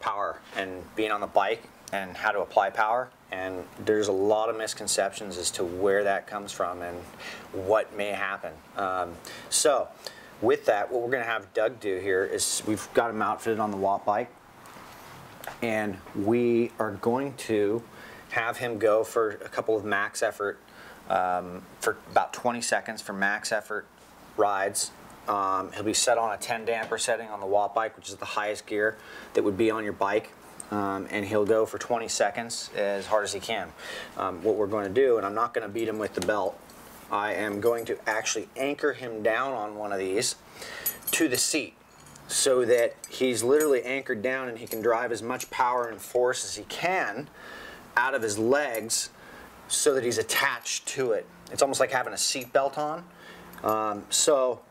power and being on the bike and how to apply power, and there's a lot of misconceptions as to where that comes from and what may happen. So with that, what we're going to have Doug do here is we've got him outfitted on the Watt bike, and we are going to have him go for a couple of max effort for about 20 seconds for max effort rides. He'll be set on a 10 damper setting on the Watt bike, which is the highest gear that would be on your bike. And he'll go for 20 seconds as hard as he can. What we're going to do, and I'm not going to beat him with the belt, I am going to actually anchor him down on one of these to the seat so that he's literally anchored down and he can drive as much power and force as he can out of his legs so that he's attached to it. It's almost like having a seat belt on. So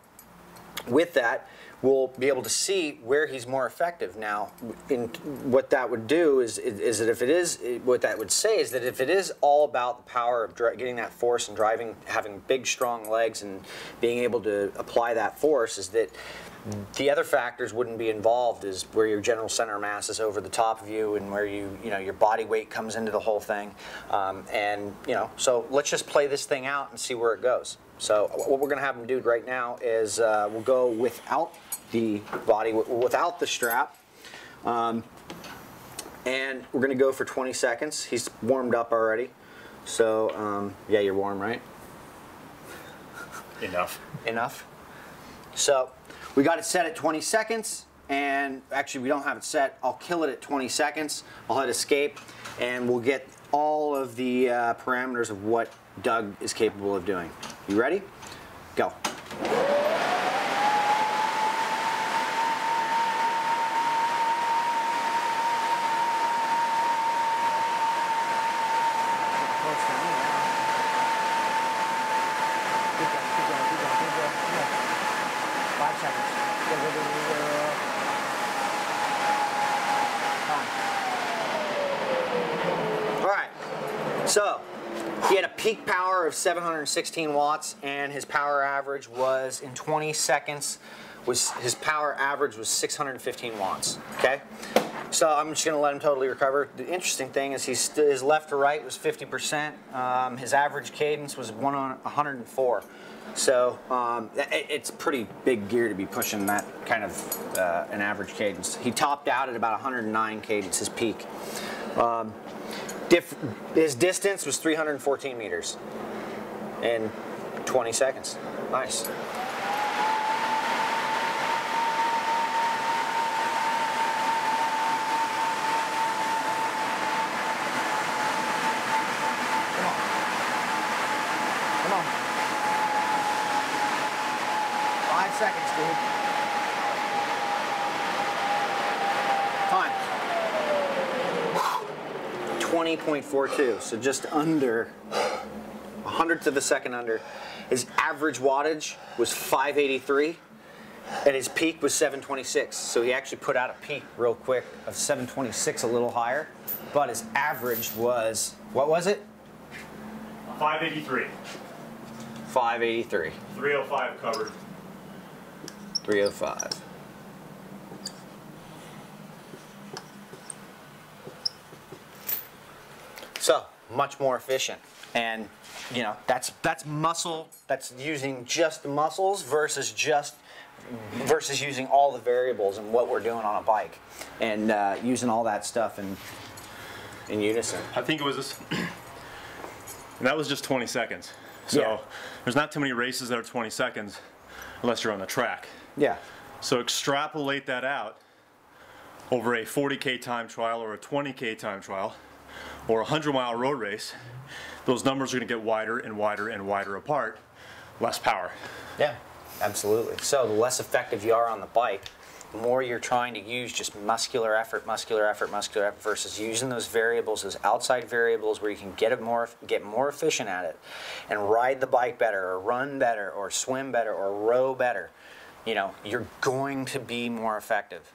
with that, we'll be able to see where he's more effective. Now, what that would do is that if it is, what that would say is that if it is all about the power of getting that force and driving, having big, strong legs and being able to apply that force, is that the other factors wouldn't be involved, is where your general center of mass is over the top of you and where your body weight comes into the whole thing. So let's just play this thing out and see where it goes. So what we're going to have him do right now is we'll go without the body, without the strap, and we're going to go for 20 seconds. He's warmed up already. So yeah, you're warm, right? Enough. Enough. So we got it set at 20 seconds, and actually we don't have it set. I'll kill it at 20 seconds. I'll hit escape, and we'll get all of the parameters of what Doug is capable of doing. You ready? Go. So, he had a peak power of 716 watts, and his power average was, in 20 seconds, his power average was 615 watts, okay? So I'm just going to let him totally recover. The interesting thing is his left to right was 50%. His average cadence was 104. So it's pretty big gear to be pushing that kind of an average cadence. He topped out at about 109 cadence, his peak. His distance was 314 meters in 20 seconds. Nice. Come on. 5 seconds, dude. Time. 20.42, so just under a hundredth of a second under. His average wattage was 583, and his peak was 726. So he actually put out a peak real quick of 726, a little higher, but his average was, what was it? 583. 583. 305 covered. 305. So much more efficient, and that's muscle. That's using just the muscles versus using all the variables and what we're doing on a bike, and using all that stuff in unison. I think it was this, and that was just 20 seconds. So yeah. There's not too many races that are 20 seconds unless you're on the track. Yeah. So extrapolate that out over a 40K time trial or a 20K time trial, or a 100-mile road race. Those numbers are going to get wider and wider and wider apart. Less power. Yeah, absolutely. So the less effective you are on the bike, the more you're trying to use just muscular effort versus using those variables, those outside variables where you can get more efficient at it and ride the bike better or run better or swim better or row better. You're going to be more effective.